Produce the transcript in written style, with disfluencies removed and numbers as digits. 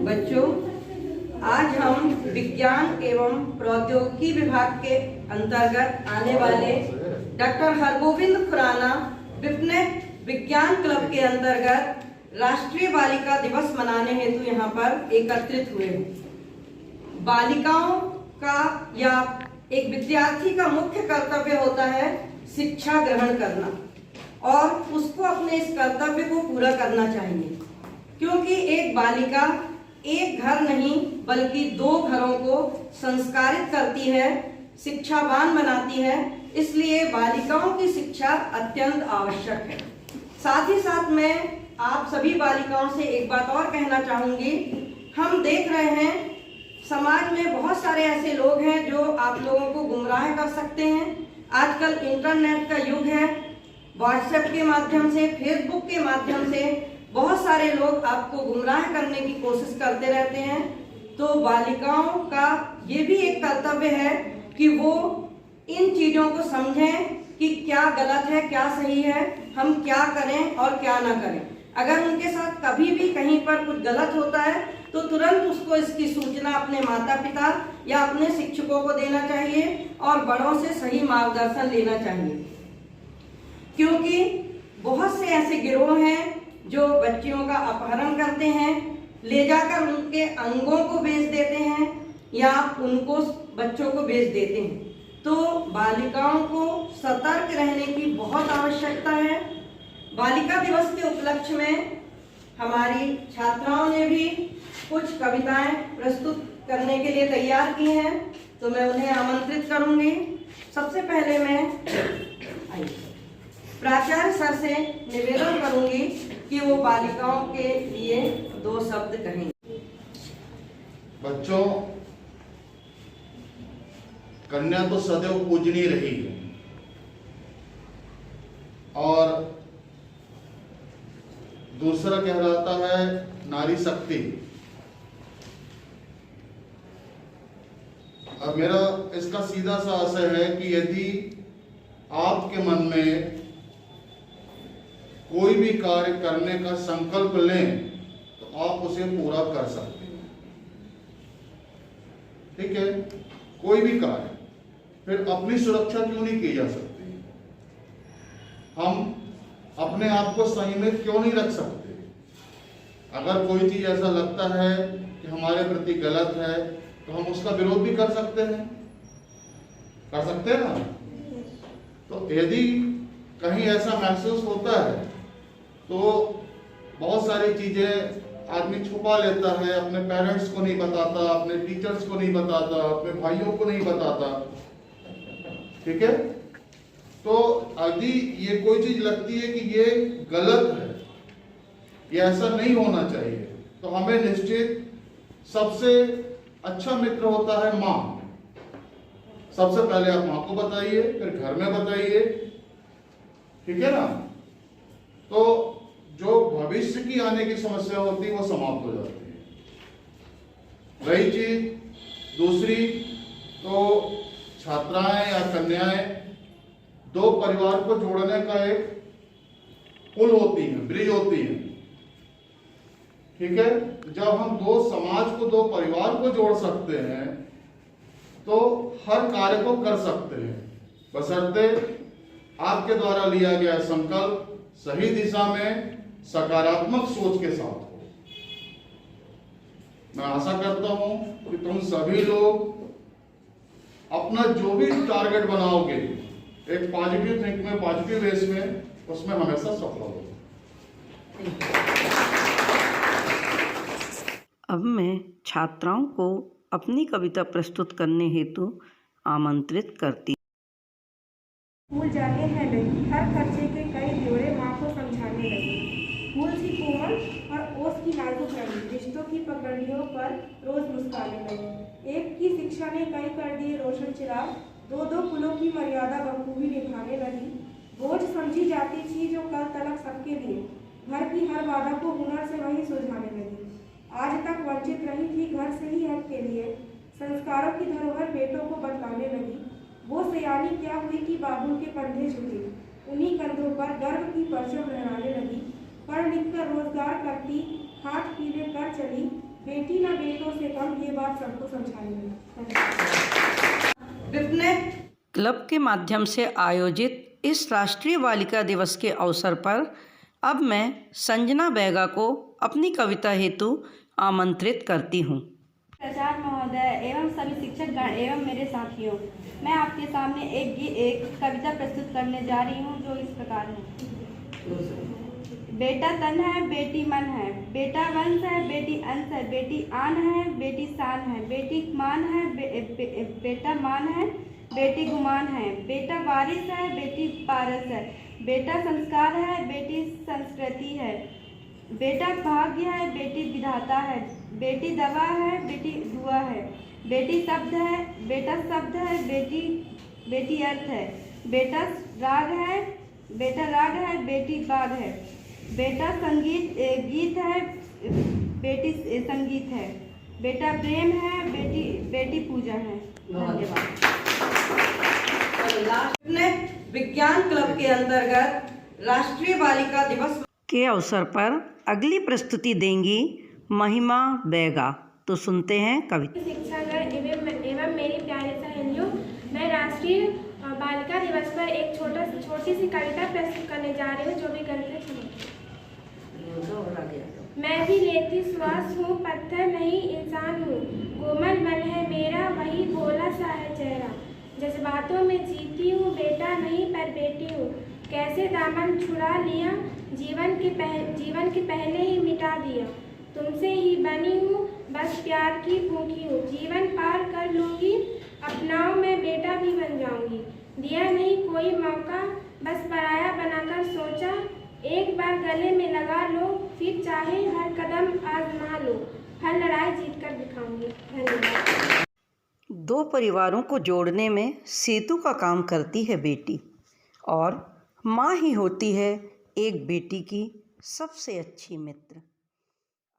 बच्चों, आज हम विज्ञान एवं प्रौद्योगिकी विभाग के अंतर्गत आने वाले डॉक्टर हरगोविंद खुराना विपनेट विज्ञान क्लब के अंतर्गत राष्ट्रीय बालिका दिवस मनाने हेतु यहाँ पर एकत्रित हुए हैं। बालिकाओं का या एक विद्यार्थी का मुख्य कर्तव्य होता है शिक्षा ग्रहण करना और उसको अपने इस कर्तव्य को पूरा करना चाहिए, क्योंकि एक बालिका एक घर नहीं बल्कि 2 घरों को संस्कारित करती है, शिक्षावान बनाती है। इसलिए बालिकाओं की शिक्षा अत्यंत आवश्यक है। साथ ही साथ मैं आप सभी बालिकाओं से एक बात और कहना चाहूंगी। हम देख रहे हैं समाज में बहुत सारे ऐसे लोग हैं जो आप लोगों को गुमराह कर सकते हैं। आजकल इंटरनेट का युग है, व्हाट्सएप के माध्यम से, फेसबुक के माध्यम से बहुत सारे लोग आपको गुमराह करने की कोशिश करते रहते हैं। तो बालिकाओं का ये भी एक कर्तव्य है कि वो इन चीज़ों को समझें कि क्या गलत है, क्या सही है, हम क्या करें और क्या ना करें। अगर उनके साथ कभी भी कहीं पर कुछ गलत होता है तो तुरंत उसको इसकी सूचना अपने माता पिता या अपने शिक्षकों को देना चाहिए और बड़ों से सही मार्गदर्शन लेना चाहिए, क्योंकि बहुत से ऐसे गिरोह हैं जो बच्चियों का अपहरण करते हैं, ले जाकर उनके अंगों को बेच देते हैं या उनको बच्चों को बेच देते हैं। तो बालिकाओं को सतर्क रहने की बहुत आवश्यकता है। बालिका दिवस के उपलक्ष्य में हमारी छात्राओं ने भी कुछ कविताएं प्रस्तुत करने के लिए तैयार की हैं, तो मैं उन्हें आमंत्रित करूंगी। सबसे पहले मैं प्राचार्य सर से निवेदन करूंगी कि वो बालिकाओं के लिए 2 शब्द कहेंगे। बच्चों, कन्या तो सदैव पूजनीय रही है और दूसरा कहलाता है नारी शक्ति। अब मेरा इसका सीधा सा आशय है कि यदि आपके मन में कोई भी कार्य करने का संकल्प लें तो आप उसे पूरा कर सकते हैं। ठीक है, कोई भी कार्य, फिर अपनी सुरक्षा क्यों नहीं की जा सकती? हम अपने आप को संयमित क्यों नहीं रख सकते? अगर कोई चीज ऐसा लगता है कि हमारे प्रति गलत है तो हम उसका विरोध भी कर सकते हैं ना। तो यदि कहीं ऐसा महसूस होता है तो बहुत सारी चीजें आदमी छुपा लेता है, अपने पेरेंट्स को नहीं बताता, अपने टीचर्स को नहीं बताता, अपने भाइयों को नहीं बताता। ठीक है, तो यदि ये कोई चीज लगती है कि ये गलत है, ये ऐसा नहीं होना चाहिए, तो हमें निश्चित सबसे अच्छा मित्र होता है माँ। सबसे पहले आप माँ को बताइए, फिर घर में बताइए। ठीक है ना? तो जो भविष्य की आने की समस्या होती है वो समाप्त हो जाती है। वही चीज दूसरी, तो छात्राएं या कन्याएं 2 परिवार को जोड़ने का एक पुल होती है, ब्रिज होती है। ठीक है, जब हम 2 समाज को, 2 परिवार को जोड़ सकते हैं तो हर कार्य को कर सकते हैं, बशर्ते आपके द्वारा लिया गया संकल्प सही दिशा में सकारात्मक सोच के साथ हो। मैं आशा करता हूं कि तुम सभी लोग अपना जो भी टारगेट बनाओगे एक पॉजिटिव थिंक में, पॉजिटिव वेस में, उसमें हमेशा सफल होगे। अब मैं छात्राओं को अपनी कविता प्रस्तुत करने हेतु आमंत्रित करती। स्कूल जाने हैं नहीं, हर खर्चे के कई ब्यौरे माँ को समझाने लगे। फूल सी कोमल और ओस की नाजुक रंगी रिश्तों की पगड़ियों पर रोज मुस्काने लगी। एक की शिक्षा ने कई कर दिए रोशन चिराग, 2-2 कुलों की मर्यादा बखूबी निभाने लगी। बोझ समझी जाती थी जो कल तलक सबके लिए, घर की हर बाधा को हुनर से वही सुलझाने लगी। आज तक वंचित रही थी घर से ही हक के लिए, संस्कारों की धरोहर बेटों को बतलाने लगी। वो सयानी क्या हुई कि बाबुल के कंधे झुके, उन्हीं कंधों पर गर्व की परचम लहराने लगी। पढ़ लिख कर रोजगार करती, खाट पीने कर चली, बेटी न बेटों से कम, ये बात सबको समझानी है। विपनेट क्लब के माध्यम से आयोजित इस राष्ट्रीय बालिका दिवस के अवसर पर अब मैं संजना बैगा को अपनी कविता हेतु आमंत्रित करती हूँ। प्राचार्य महोदय एवं सभी शिक्षकगण एवं मेरे साथियों, मैं आपके सामने एक कविता प्रस्तुत करने जा रही हूँ जो इस प्रकार है। बेटा तन है, बेटी मन है, बेटा वंश है, बेटी अंश है, बेटी आन है, बेटी शान है, बेटी मान है, बेटा मान है, बेटी गुमान है, बेटा वारिस है, बेटी पारस है, बेटा संस्कार है, बेटी संस्कृति है, बेटा भाग्य है, बेटी विधाता है, बेटी दवा है, बेटी दुआ है, बेटी शब्द है, बेटा शब्द है, बेटी अर्थ है, बेटा राग है, बेटी बाग है, बेटा संगीत गीत है, बेटी संगीत है, बेटा प्रेम है, बेटी पूजा है। धन्यवाद। विपनेट विज्ञान क्लब के अंतर्गत राष्ट्रीय बालिका दिवस के अवसर पर अगली प्रस्तुति देंगी महिमा बैगा। तो सुनते हैं कविता। शिक्षागण एवं मेरी प्यारी सहेलियों, मैं राष्ट्रीय बालिका दिवस पर एक छोटी सी कविता प्रस्तुत करने जा रही हूँ, जो भी करके सुनो। मैं भी लेती श्वास हूँ, पत्थर नहीं इंसान हूँ, कोमल मन है मेरा, वही भोला सा है चेहरा, जज्बातों में जीती हूँ, बेटा नहीं पर बेटी हूँ, कैसे दामन छुड़ा लिया, जीवन के पहले ही मिटा दिया, तुमसे ही बनी हूँ, बस प्यार की भूखी हूँ, जीवन पार कर लूँगी, अपनाओ मैं बेटा भी बन जाऊँगी, दिया नहीं कोई मौका, बस पराया बनाकर सोचा, एक बार गले में लगा लो, फिर चाहे हर कदम आजमा लो, हर लड़ाई जीत कर दिखाऊंगी। धन्यवाद। दो परिवारों को जोड़ने में सेतु का काम करती है बेटी, और माँ ही होती है एक बेटी की सबसे अच्छी मित्र।